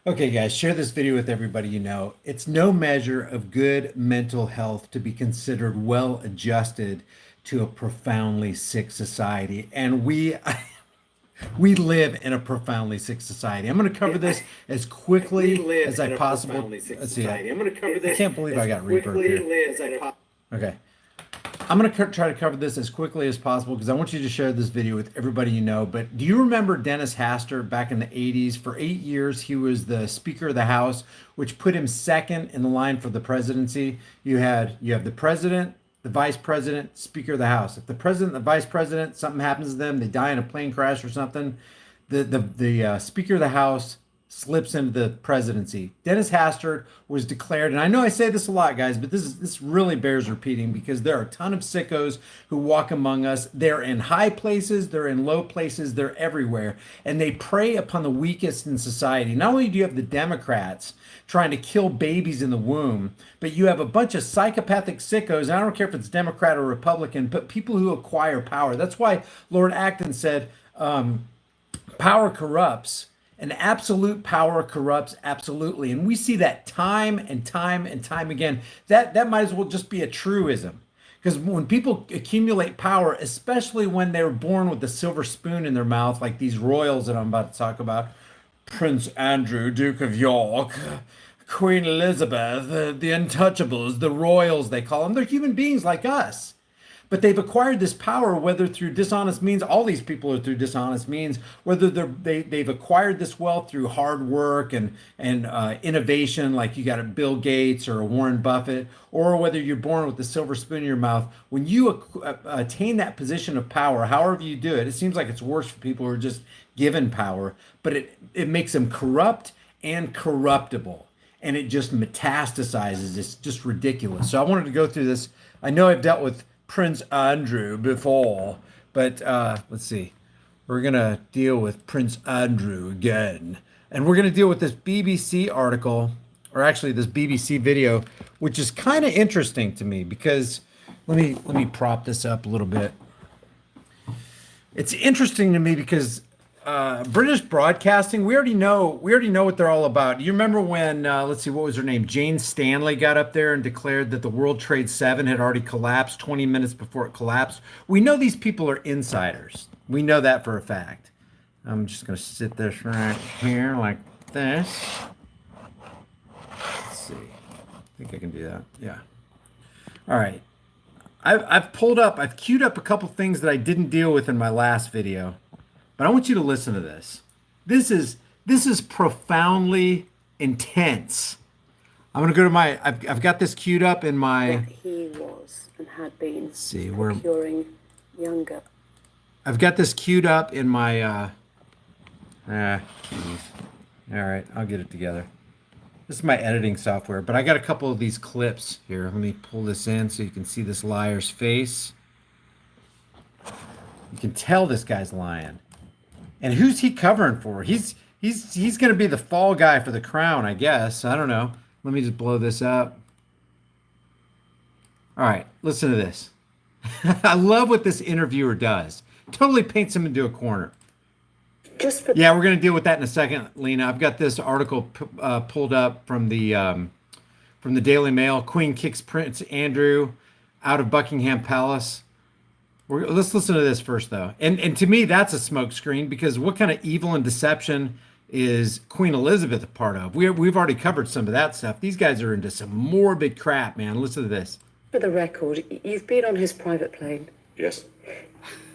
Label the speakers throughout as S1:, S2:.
S1: Okay, guys, share this video with everybody you know. It's no measure of good mental health to be considered well adjusted to a profoundly sick society. And we live in a profoundly sick society. I'm going to cover this as
S2: We
S1: quickly
S2: live
S1: as I
S2: in a
S1: possible.
S2: profoundly sick
S1: Let's see.
S2: society. I'm going to cover
S1: I
S2: this
S1: can't believe I
S2: as
S1: got reverb here.
S2: quickly as I possibly.
S1: Okay. I'm going to try to cover this as quickly as possible because I want you to share this video with everybody you know. But do you remember Dennis Hastert back in the 80s? For 8 years, he was the Speaker of the House, which put him second in the line for the presidency. You have the president, the vice president, Speaker of the House. If the president and the vice president, something happens to them, they die in a plane crash or something, the Speaker of the House slips into the presidency. Dennis Hastert was declared, and I know I say this a lot, guys, but this really bears repeating because there are a ton of sickos who walk among us. They're in high places, they're in low places, they're everywhere, and they prey upon the weakest in society. Not only do you have the Democrats trying to kill babies in the womb, but you have a bunch of psychopathic sickos, and I don't care if it's Democrat or Republican, but people who acquire power. That's why Lord Acton said, power corrupts, and absolute power corrupts absolutely. And we see that time and time and time again. That might as well just be a truism. Because when people accumulate power, especially when they're born with a silver spoon in their mouth, like these royals that I'm about to talk about, Prince Andrew, Duke of York, Queen Elizabeth, the Untouchables, the royals, they call them, they're human beings like us. But they've acquired this power, whether through dishonest means. All these people are through dishonest means. Whether they've acquired this wealth through hard work and innovation, like you got a Bill Gates or a Warren Buffett, or whether you're born with a silver spoon in your mouth. When you attain that position of power, however you do it, it seems like it's worse for people who are just given power, but it makes them corrupt and corruptible, and it just metastasizes. It's just ridiculous. So I wanted to go through this. I know I've dealt with Prince Andrew before, but let's see. We're going to deal with Prince Andrew again. And we're going to deal with this BBC article, or actually this BBC video, which is kind of interesting to me because let me prop this up a little bit. It's interesting to me because British broadcasting, we already know what they're all about. You remember when let's see, what was her name? Jane Stanley got up there and declared that the World Trade 7 had already collapsed 20 minutes before it collapsed. We know these people are insiders. We know that for a fact. I'm just going to sit this right here like this. Let's see. I think I can do that. Yeah. All right. I've queued up a couple things that I didn't deal with in my last video. But I want you to listen to this. This is profoundly intense. I'm gonna go to my. I've got this queued up in my.
S3: That he was and had been
S1: Let's see where.
S3: procuring younger.
S1: I've got this queued up in my. Geez. All right, I'll get it together. This is my editing software, but I got a couple of these clips here. Let me pull this in so you can see this liar's face. You can tell this guy's lying. And who's he covering for? He's going to be the fall guy for the crown, I guess. I don't know. Let me just blow this up. All right, listen to this. I love what this interviewer does. Totally paints him into a corner.
S3: Just for
S1: Yeah, we're going to deal with that in a second, Lena. I've got this article pulled up from the Daily Mail. Queen kicks Prince Andrew out of Buckingham Palace. Let's listen to this first, though. And to me, that's a smokescreen because what kind of evil and deception is Queen Elizabeth a part of? We've already covered some of that stuff. These guys are into some morbid crap, man. Listen to this.
S3: the record, you've been on his private plane.
S2: Yes.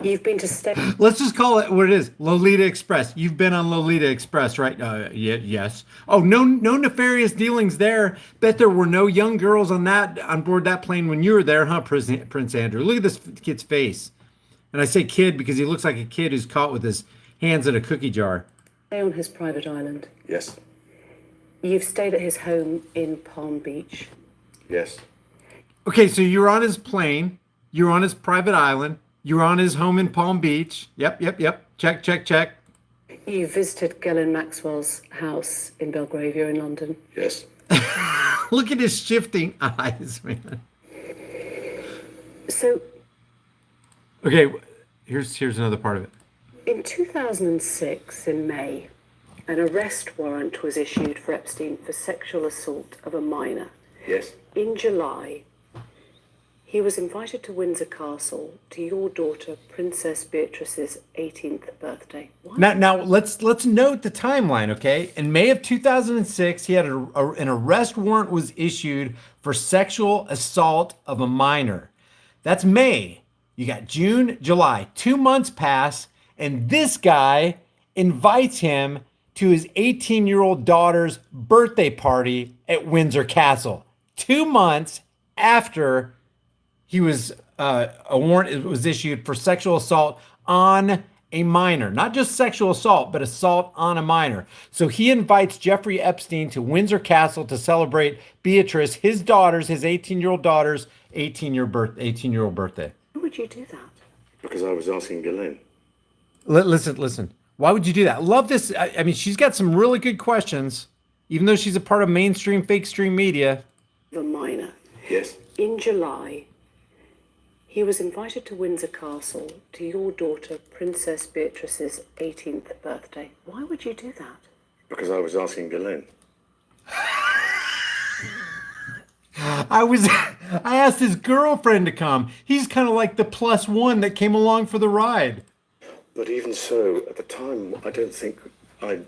S3: You've been to stay.
S1: Let's just call it what it is. Lolita Express. You've been on Lolita Express, right? Yes. Oh, no nefarious dealings there. Bet there were no young girls on board that plane when you were there, huh, Prince Andrew? Look at this kid's face. And I say kid because he looks like a kid who's caught with his hands in a cookie jar.
S3: On his private island.
S2: Yes.
S3: You've stayed at his home in Palm Beach.
S2: Yes.
S1: Okay, so you're on his plane. You're on his private island. You're on his home in Palm Beach. Yep. Check.
S3: You visited Ghislaine Maxwell's house in Belgravia in London.
S2: Yes.
S1: Look at his shifting eyes, man.
S3: So,
S1: Okay, here's another part of it.
S3: in 2006, in May, An arrest warrant was issued for Epstein for sexual assault of a minor.
S2: Yes.
S3: In July, he was invited to Windsor Castle to your daughter Princess Beatrice's 18th birthday. Why?
S1: Now let's note the timeline, okay? In May of 2006, he had an arrest warrant was issued for sexual assault of a minor. That's May. You got June, July, 2 months pass, and this guy invites him to his 18-year-old daughter's birthday party at Windsor Castle. 2 months after he was a warrant was issued for sexual assault on a minor, not just sexual assault, but assault on a minor. So he invites Jeffrey Epstein to Windsor Castle to celebrate Beatrice, his 18-year-old daughter's 18-year-old birthday.
S3: Why would you do that?
S2: Because I was asking Ghislaine.
S1: Listen. Why would you do that? Love this. I mean, she's got some really good questions, even though she's a part of mainstream, fake stream media.
S3: The minor.
S2: Yes.
S3: In July, he was invited to Windsor Castle to your daughter Princess Beatrice's 18th birthday. Why would you do that?
S2: Because I was asking Ghislaine.
S1: I asked his girlfriend to come. He's kind of like the +1 that came along for the ride.
S2: But even so, at the time, I don't think I.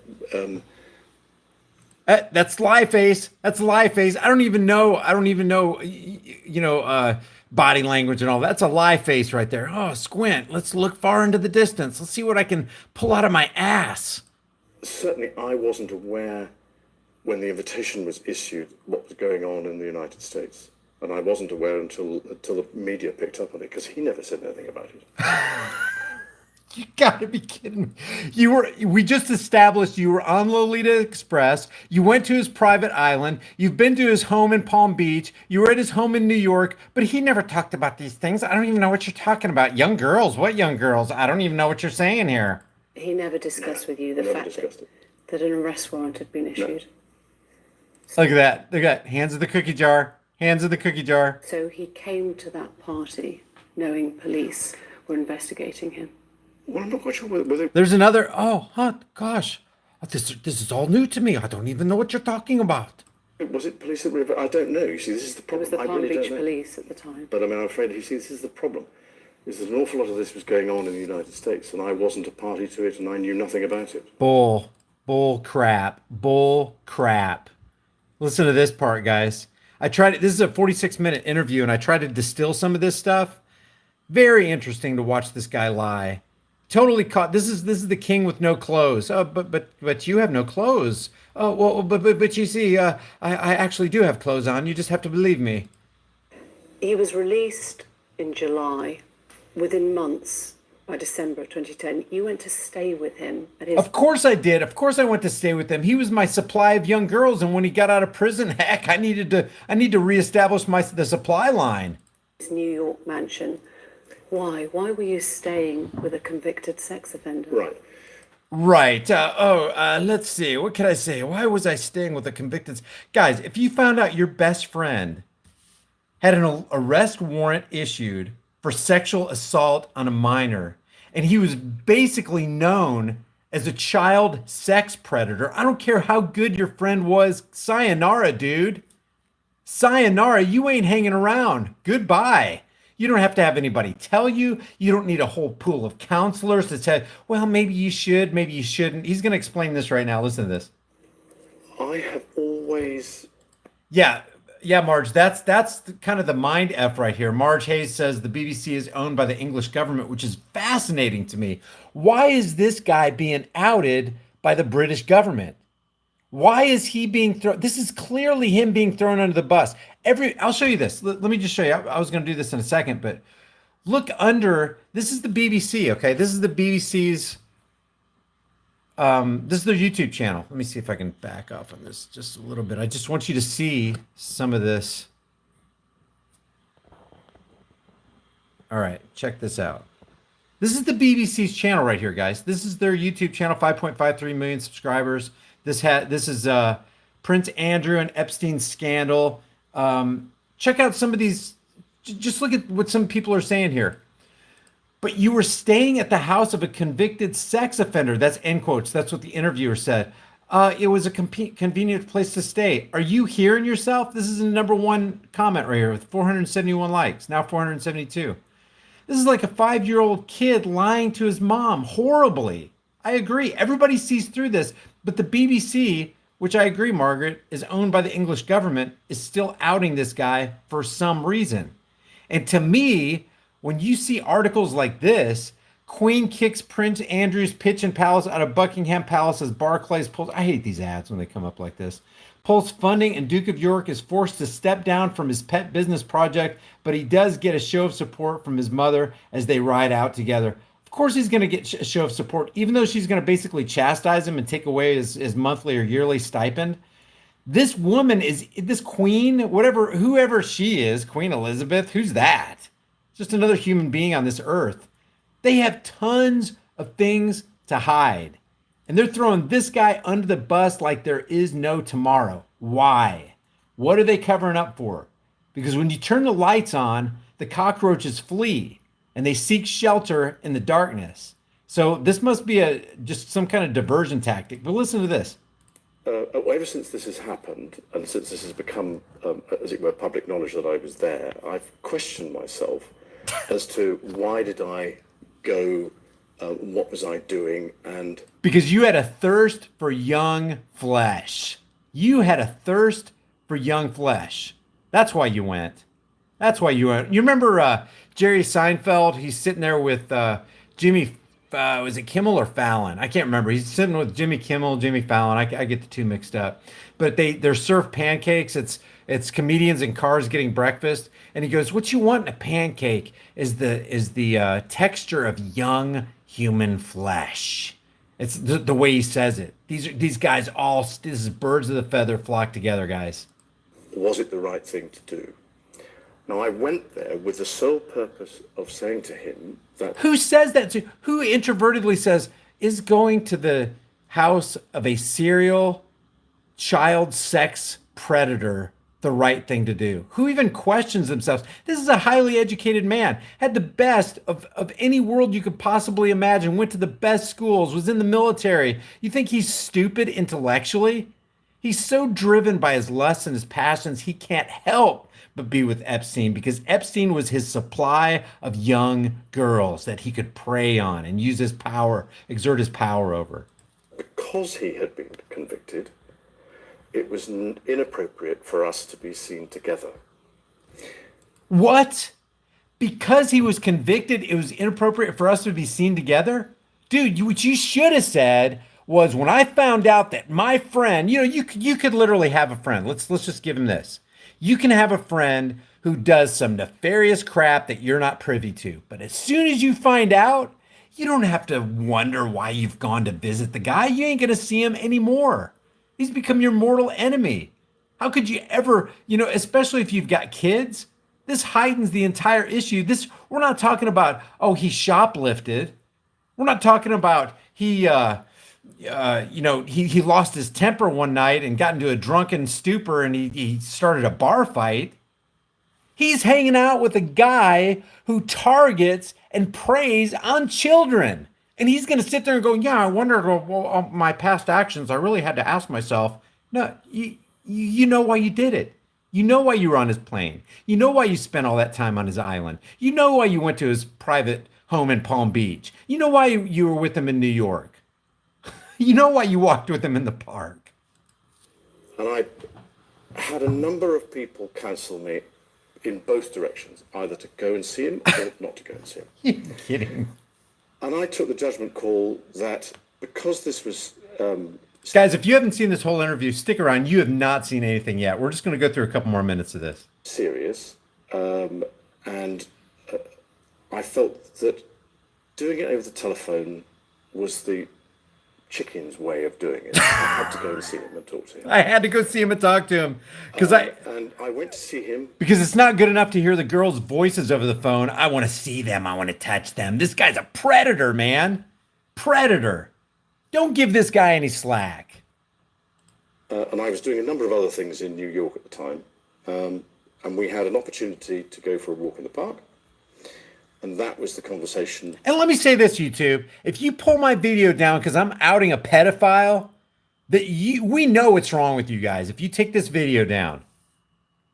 S1: That's lie face. That's lie face. I don't even know. Body language and all. That's a lie face right there. Oh, squint. Let's look far into the distance. Let's see what I can pull out of my ass.
S2: Certainly, I wasn't aware when the invitation was issued what was going on in the United States, and I wasn't aware until the media picked up on it because he never said anything about it.
S1: You gotta be kidding me. We just established you were on Lolita Express. You went to his private island. You've been to his home in Palm Beach. You were at his home in New York, but he never talked about these things. I don't even know what you're talking about. Young girls? What young girls? I don't even know what you're saying here.
S3: He never discussed with you the fact that an arrest warrant had been issued.
S1: No. Look at that. Look at that. Hands in the cookie jar. Hands in the cookie jar.
S3: So he came to that party knowing police were investigating him.
S2: Well, I'm not quite sure whether.
S1: There's another. Gosh. This is all new to me. I don't even know what you're talking about.
S2: Was it police that were? I don't know. You see, this is the
S3: It
S2: problem.
S3: was the
S2: I
S3: Palm
S2: really
S3: Beach
S2: don't know.
S3: police at the time.
S2: But I mean, I'm afraid, you see, this is the problem. Is that an awful lot of this was going on in the United States, and I wasn't a party to it, and I knew nothing about it.
S1: Bull crap. Listen to this part, guys. This is a 46-minute interview, and I tried to distill some of this stuff. Very interesting to watch this guy lie. Totally caught. This is the king with no clothes. Oh, but you have no clothes. Oh, well, but you see, I actually do have clothes on. You just have to believe me.
S3: He was released in July. Within months, by December of 2010, you went to stay with him at his...
S1: Of course I did. Of course I went to stay with him. He was my supply of young girls, and when he got out of prison, heck, I need to reestablish the supply line.
S3: His New York mansion. Why? Why were you staying with a convicted sex offender?
S2: Right.
S1: Let's see. What can I say? Why was I staying with a convicted... Guys, if you found out your best friend had an arrest warrant issued for sexual assault on a minor, and he was basically known as a child sex predator, I don't care how good your friend was. Sayonara, dude. Sayonara, you ain't hanging around. Goodbye. You don't have to have anybody tell you. You don't need a whole pool of counselors to say, well, maybe you should, maybe you shouldn't. He's going to explain this right now. Listen to this.
S2: I have always...
S1: Yeah, Marge, that's kind of the mind F right here. Marge Hayes says the BBC is owned by the English government, which is fascinating to me. Why is this guy being outed by the British government? Why is he being thrown? This is clearly him being thrown under the bus. I'll show you this. Let me just show you. I was going to do this in a second, but look under. This is the BBC, okay? This is the BBC's. This is their YouTube channel. Let me see if I can back off on this just a little bit. I just want you to see some of this. All right, check this out. This is the BBC's channel right here, guys. This is their YouTube channel, 5.53 million subscribers. This is Prince Andrew and Epstein scandal. Check out some of these. Just look at what some people are saying here. But you were staying at the house of a convicted sex offender. That's end quotes. That's what the interviewer said. It was a convenient place to stay. Are you hearing yourself? This is the #1 comment right here with 471 likes, now 472. This is like a 5-year-old kid lying to his mom horribly. I agree. Everybody sees through this, but the BBC, which I agree, Margaret, is owned by the English government, is still outing this guy for some reason. And to me, when you see articles like this, Queen kicks Prince Andrew's Pitchin Palace out of Buckingham Palace as Barclays pulls. I hate these ads when they come up like this. Pulls funding, and Duke of York is forced to step down from his pet business project, but he does get a show of support from his mother as they ride out together. Of course, he's going to get a show of support, even though she's going to basically chastise him and take away his monthly or yearly stipend. This woman is this queen, whatever, whoever she is, Queen Elizabeth. Who's that? Just another human being on this earth. They have tons of things to hide. And they're throwing this guy under the bus like there is no tomorrow. Why? What are they covering up for? Because when you turn the lights on, the cockroaches flee and they seek shelter in the darkness. So this must be just some kind of diversion tactic. But listen to this.
S2: Ever since this has happened, and since this has become, as it were, public knowledge that I was there, I've questioned myself as to why did I go, what was I doing, and
S1: because you had a thirst for young flesh. You had a thirst for young flesh. That's why you went. That's why you went. You remember Jerry Seinfeld? He's sitting there with Jimmy. Was it Kimmel or Fallon? I can't remember. He's sitting with Jimmy Kimmel, Jimmy Fallon. I get the two mixed up. But they're served pancakes. It's comedians in cars getting breakfast, and he goes, "What you want in a pancake is the texture of young human flesh." It's the way he says it. These guys all, this is birds of the feather flock together, guys.
S2: was it the right thing to do? Now, I went there with the sole purpose of saying to him that...
S1: Who says that? Who introvertedly says, is going to the house of a serial child sex predator the right thing to do? Who even questions themselves? This is a highly educated man, had the best of any world you could possibly imagine, went to the best schools, was in the military. You think he's stupid intellectually? He's so driven by his lusts and his passions, he can't help but be with Epstein, because Epstein was his supply of young girls that he could prey on and use his power, exert his power over.
S2: Because he had been convicted, it was inappropriate for us to be seen together.
S1: What? Because he was convicted, it was inappropriate for us to be seen together? Dude, what you should have said was, when I found out that my friend, you could literally have a friend. Let's just give him this. You can have a friend who does some nefarious crap that you're not privy to. But as soon as you find out, you don't have to wonder why you've gone to visit the guy. You ain't going to see him anymore. He's become your mortal enemy. How could you ever, especially if you've got kids? This heightens the entire issue. We're not talking about, he shoplifted. We're not talking about he lost his temper one night and got into a drunken stupor and he started a bar fight. He's hanging out with a guy who targets and preys on children. And he's going to sit there and go, yeah, I wondered my past actions. I really had to ask myself. No, you know why you did it. You know why you were on his plane. You know why you spent all that time on his island. You know why you went to his private home in Palm Beach. You know why you were with him in New York. You know why you walked with him in the park.
S2: And I had a number of people counsel me in both directions, either to go and see him or not to go and see him.
S1: You're kidding.
S2: And I took the judgment call that because this was...
S1: Guys, if you haven't seen this whole interview, stick around. You have not seen anything yet. We're just going to go through a couple more minutes of this.
S2: Serious. And I felt that doing it over the telephone was the chicken's way of doing it. I had to go and see him and talk to him.
S1: I had to go see him and talk to him
S2: and I went to see him
S1: because it's not good enough to hear the girls' voices over the phone. I want to see them. I want to touch them. This guy's a predator, man. Predator. Don't give this guy any slack.
S2: And I was doing a number of other things in New York at the time. And we had an opportunity to go for a walk in the park. And that was the conversation.
S1: And let me say this, YouTube. If you pull my video down because I'm outing a pedophile, we know what's wrong with you guys. If you take this video down,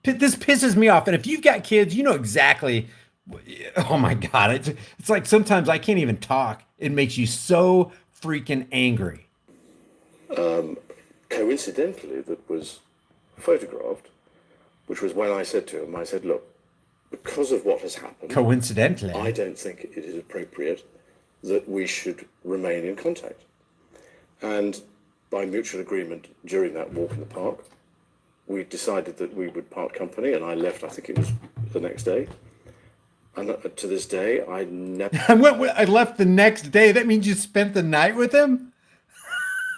S1: this pisses me off. And if you've got kids, you know exactly. Oh my God. It's like sometimes I can't even talk. It makes you so freaking angry.
S2: Coincidentally, that was photographed, which was when I said to him, I said, look, because of what has happened,
S1: Coincidentally.
S2: I don't think it is appropriate that we should remain in contact. And by mutual agreement during that walk in the park, we decided that we would part company, and I left, I think it was the next day. And to this day, I never...
S1: I left the next day. That means you spent the night with him?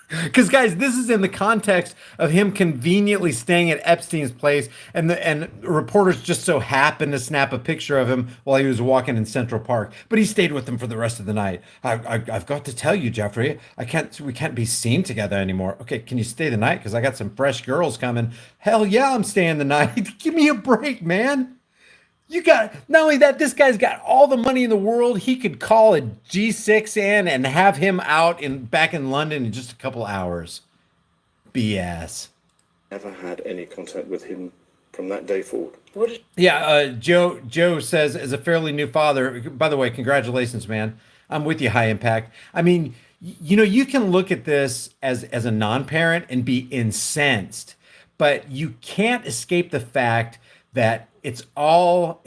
S1: Because guys, this is in the context of him conveniently staying at Epstein's place, and reporters just so happened to snap a picture of him while he was walking in Central Park. But he stayed with them for the rest of the night. I've got to tell you, Jeffrey, we can't be seen together anymore. Okay, can you stay the night? Because I got some fresh girls coming. Hell yeah, I'm staying the night. Give me a break, man. You got, not only that, this guy's got all the money in the world. He could call a G6 in and have him out back in London in just a couple hours. BS.
S2: Never had any contact with him from that day forward.
S1: Joe says, as a fairly new father, by the way, congratulations, man. I'm with you, High Impact. I mean, you can look at this as a non-parent and be incensed, but you can't escape the fact that it all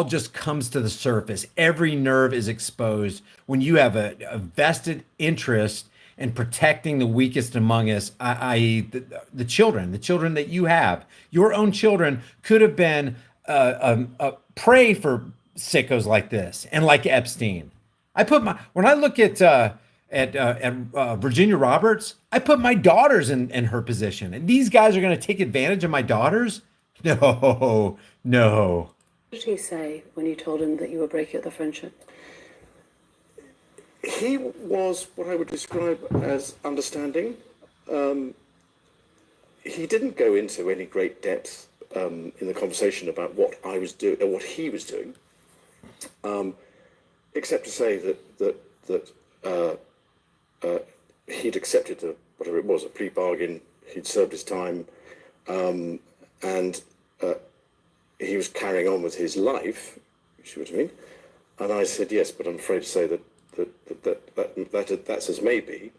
S1: just comes to the surface. Every nerve is exposed when you have a vested interest in protecting the weakest among us, i.e. the children that you have. Your own children could have been a prey for sickos like this and like Epstein. When I look at Virginia Roberts, I put my daughters in her position, and these guys are going to take advantage of my daughters. No.
S3: What did he say when you told him that you were breaking up the friendship?
S2: He was what I would describe as understanding. He didn't go into any great depth in the conversation about what I was doing or what he was doing, except to say that he'd accepted whatever it was, a plea bargain. He'd served his time, and he was carrying on with his life. You see what I mean? And I said yes, but I'm afraid to say that's as may be.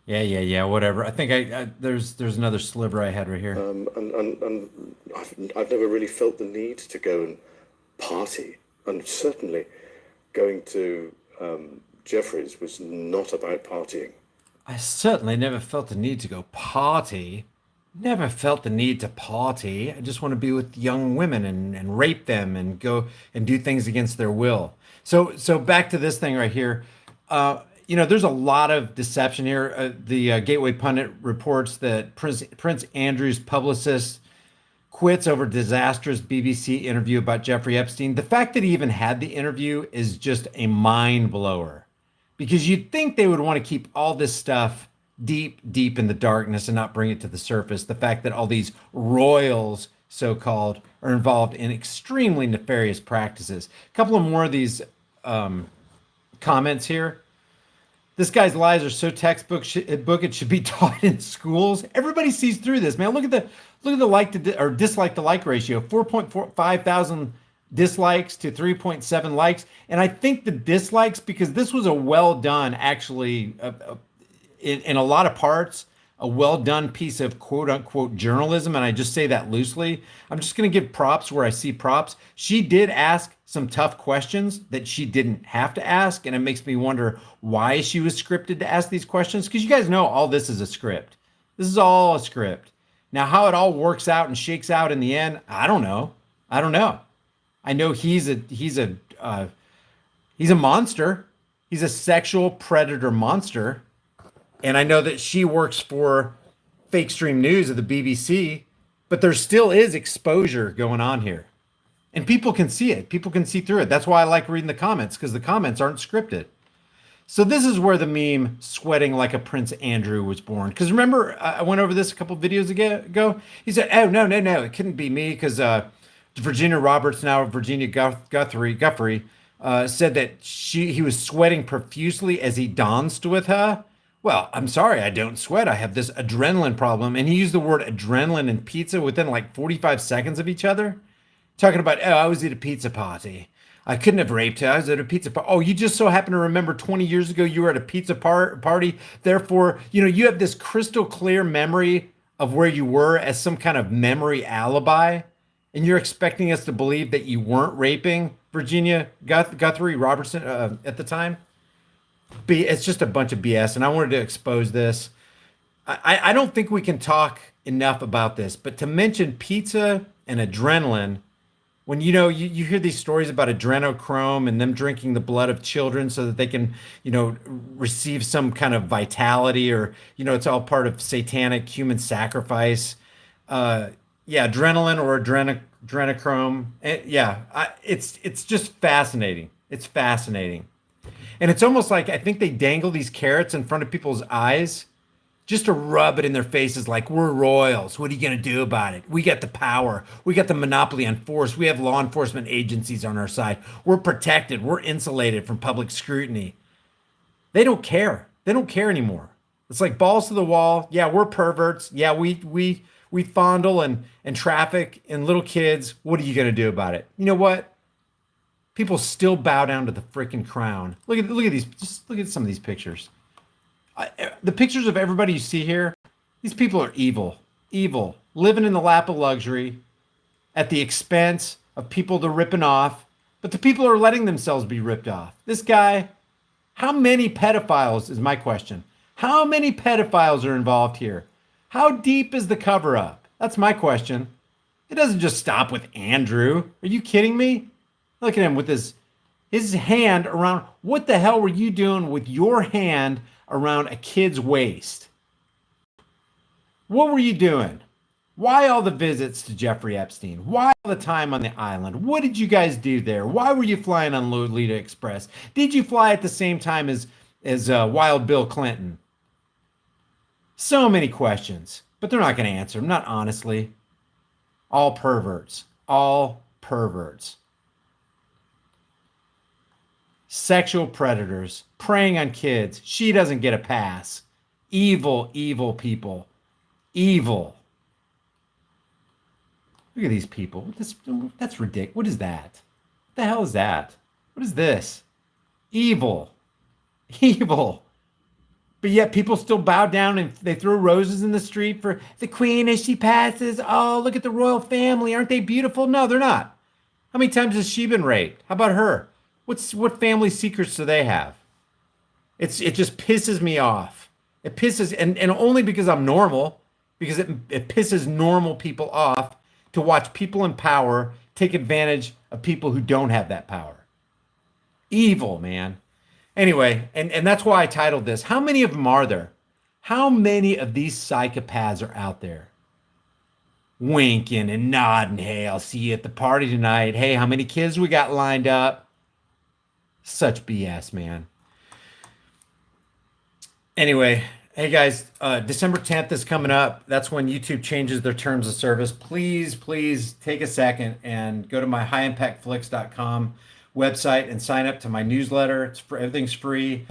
S1: Yeah, whatever. I think there's another sliver I had right here.
S2: And I've never really felt the need to go and party, and certainly going to Jeffrey's was not about partying.
S1: I certainly never felt the need to go party. Never felt the need to party. I just want to be with young women and rape them and go and do things against their will. So back to this thing right here. There's a lot of deception here. The Gateway Pundit reports that Prince Andrew's publicist quits over disastrous BBC interview about Jeffrey Epstein. The fact that he even had the interview is just a mind blower, because you'd think they would want to keep all this stuff deep in the darkness and not bring it to the surface. The fact that all these royals, so-called, are involved in extremely nefarious practices. A couple of more of these comments here. This guy's lies are so textbook it should be taught in schools. Everybody sees through this, man. Look at the like or dislike to like ratio. 4.45 thousand dislikes to 3.7 likes. And I think the dislikes, because this was a well done, actually, in a lot of parts, a well done piece of quote unquote journalism. And I just say that loosely. I'm just going to give props where I see props. She did ask some tough questions that she didn't have to ask. And it makes me wonder why she was scripted to ask these questions. Because you guys know all this is a script. This is all a script. Now, how it all works out and shakes out in the end, I don't know. I know he's a monster. He's a sexual predator monster. And I know that she works for Fake Stream News of the BBC, but there still is exposure going on here. And people can see it. People can see through it. That's why I like reading the comments, because the comments aren't scripted. So this is where the meme "sweating like a Prince Andrew" was born. Because remember, I went over this a couple videos ago. He said, "Oh, no, it couldn't be me," because Virginia Roberts, now Virginia Guthrie, said that he was sweating profusely as he danced with her. Well, I'm sorry, I don't sweat. I have this adrenaline problem. And he used the word adrenaline and pizza within like 45 seconds of each other. Talking about, oh, I was at a pizza party. I couldn't have raped her. I was at a pizza party. Oh, you just so happen to remember 20 years ago you were at a pizza party. Therefore, you have this crystal clear memory of where you were as some kind of memory alibi. And you're expecting us to believe that you weren't raping Virginia Guthrie Robertson at the time? It's just a bunch of BS. And I wanted to expose this. I don't think we can talk enough about this, but to mention pizza and adrenaline, when you hear these stories about adrenochrome and them drinking the blood of children so that they can receive some kind of vitality, or it's all part of satanic human sacrifice. Yeah, adrenaline or adrenochrome. Yeah, it's just fascinating. It's fascinating. And it's almost like I think they dangle these carrots in front of people's eyes just to rub it in their faces like, we're royals. What are you going to do about it? We got the power. We got the monopoly on force. We have law enforcement agencies on our side. We're protected. We're insulated from public scrutiny. They don't care. They don't care anymore. It's like balls to the wall. Yeah, we're perverts. Yeah, we fondle and traffic in little kids. What are you going to do about it? You know what? People still bow down to the freaking crown. Look at these. Just look at some of these pictures. The pictures of everybody you see here, these people are evil, living in the lap of luxury at the expense of people they're ripping off, but the people are letting themselves be ripped off. This guy, how many pedophiles is my question? How many pedophiles are involved here? How deep is the cover up? That's my question. It doesn't just stop with Andrew. Are you kidding me? Look at him with his hand around. What the hell were you doing with your hand around a kid's waist? What were you doing? Why all the visits to Jeffrey Epstein? Why all the time on the island? What did you guys do there? Why were you flying on Lolita Express? Did you fly at the same time as Wild Bill Clinton? So many questions, but they're not going to answer them, not honestly. All perverts. All perverts. Sexual predators preying on kids. She doesn't get a pass. Evil, evil people. Evil. Look at these people. That's ridiculous. What is that? What the hell is that? What is this? Evil. Evil. But yet people still bow down and they throw roses in the street for the queen as she passes. Oh, look at the royal family. Aren't they beautiful? No, they're not. How many times has she been raped? How about her? What family secrets do they have? It just pisses me off. It pisses, and only because I'm normal, because it pisses normal people off to watch people in power take advantage of people who don't have that power. Evil, man. Anyway, and that's why I titled this. How many of them are there? How many of these psychopaths are out there? Winking and nodding. Hey, I'll see you at the party tonight. Hey, how many kids we got lined up? Such BS, man. Anyway, hey guys, December 10th is coming up. That's when YouTube changes their terms of service. Please take a second and go to my highimpactflix.com website and sign up to my newsletter. It's for everything's free.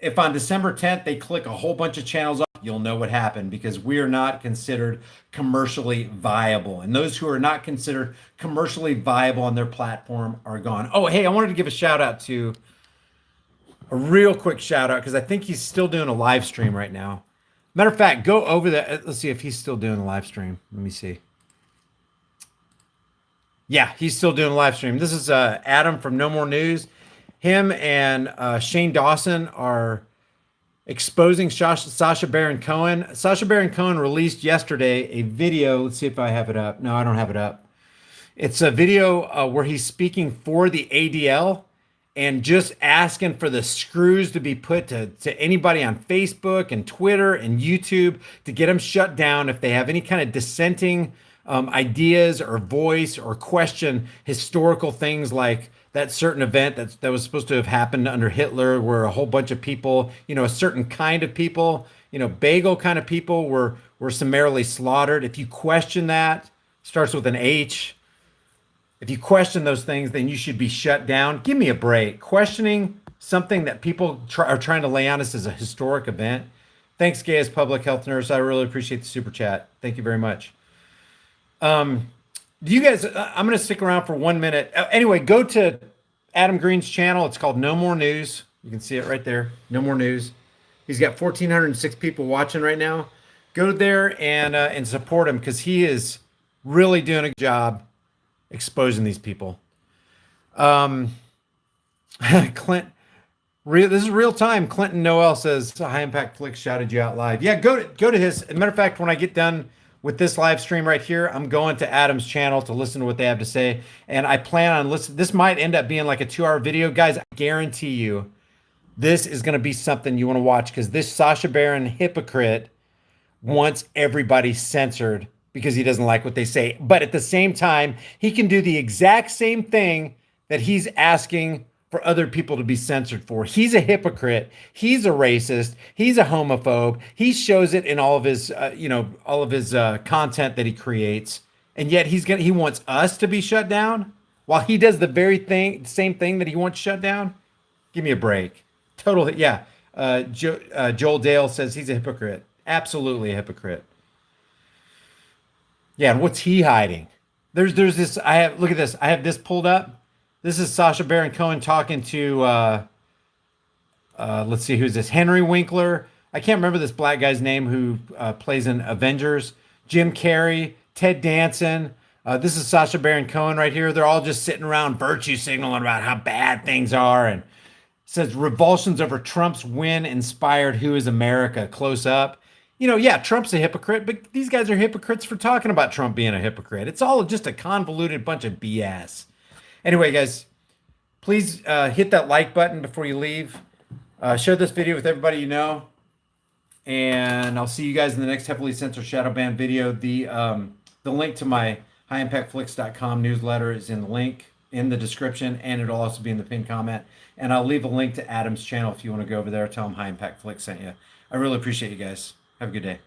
S1: If on December 10th they click a whole bunch of channels off, you'll know what happened, because we are not considered commercially viable. And those who are not considered commercially viable on their platform are gone. Oh, hey, I wanted to give a real quick shout out, because I think he's still doing a live stream right now. Matter of fact, go over that. Let's see if he's still doing a live stream. Let me see. Yeah, he's still doing a live stream. This is Adam from No More News. Him and Shane Dawson are exposing Sacha Baron Cohen. Sacha Baron Cohen released yesterday a video. Let's see if I have it up. No, I don't have it up. It's a video where he's speaking for the ADL and just asking for the screws to be put to anybody on Facebook and Twitter and YouTube to get them shut down if they have any kind of dissenting ideas or voice or question historical things, like that certain event that was supposed to have happened under Hitler, where a whole bunch of people, a certain kind of people, bagel kind of people were summarily slaughtered. If you question that, starts with an H. If you question those things, then you should be shut down. Give me a break. Questioning something that people are trying to lay on us as a historic event. Thanks, Gaius Public Health Nurse. I really appreciate the super chat. Thank you very much. Do you guys? I'm going to stick around for 1 minute. Anyway, go to Adam Green's channel. It's called No More News. You can see it right there. No More News. He's got 1,406 people watching right now. Go there and support him because he is really doing a good job exposing these people. Clint, this is real time. Clinton Noel says High Impact Flicks shouted you out live. Yeah, go to his. As a matter of fact, when I get done with this live stream right here, I'm going to Adam's channel to listen to what they have to say, and I plan on listening. This might end up being like a 2-hour video, guys. I guarantee you, this is going to be something you want to watch because this Sacha Baron hypocrite wants everybody censored because he doesn't like what they say. But at the same time, he can do the exact same thing that he's asking for other people to be censored for. He's a hypocrite. He's a racist. He's a homophobe. He shows it in all of his, content that he creates. And yet he wants us to be shut down while he does the same thing that he wants shut down. Give me a break. Totally. Yeah. Joel Dale says he's a hypocrite. Absolutely a hypocrite. Yeah. And what's he hiding? There's this, look at this. I have this pulled up. This is Sacha Baron Cohen talking to, let's see, who's this? Henry Winkler. I can't remember this black guy's name who plays in Avengers. Jim Carrey, Ted Danson. This is Sacha Baron Cohen right here. They're all just sitting around virtue signaling about how bad things are. And it says revulsions over Trump's win inspired Who is America? Close up. Yeah, Trump's a hypocrite, but these guys are hypocrites for talking about Trump being a hypocrite. It's all just a convoluted bunch of BS. Anyway, guys, please hit that like button before you leave. Share this video with everybody you know. And I'll see you guys in the next heavily censored shadow ban video. The link to my highimpactflix.com newsletter is in the link in the description, and it'll also be in the pinned comment. And I'll leave a link to Adam's channel if you want to go over there. Tell him High Impact Flix sent you. I really appreciate you guys. Have a good day.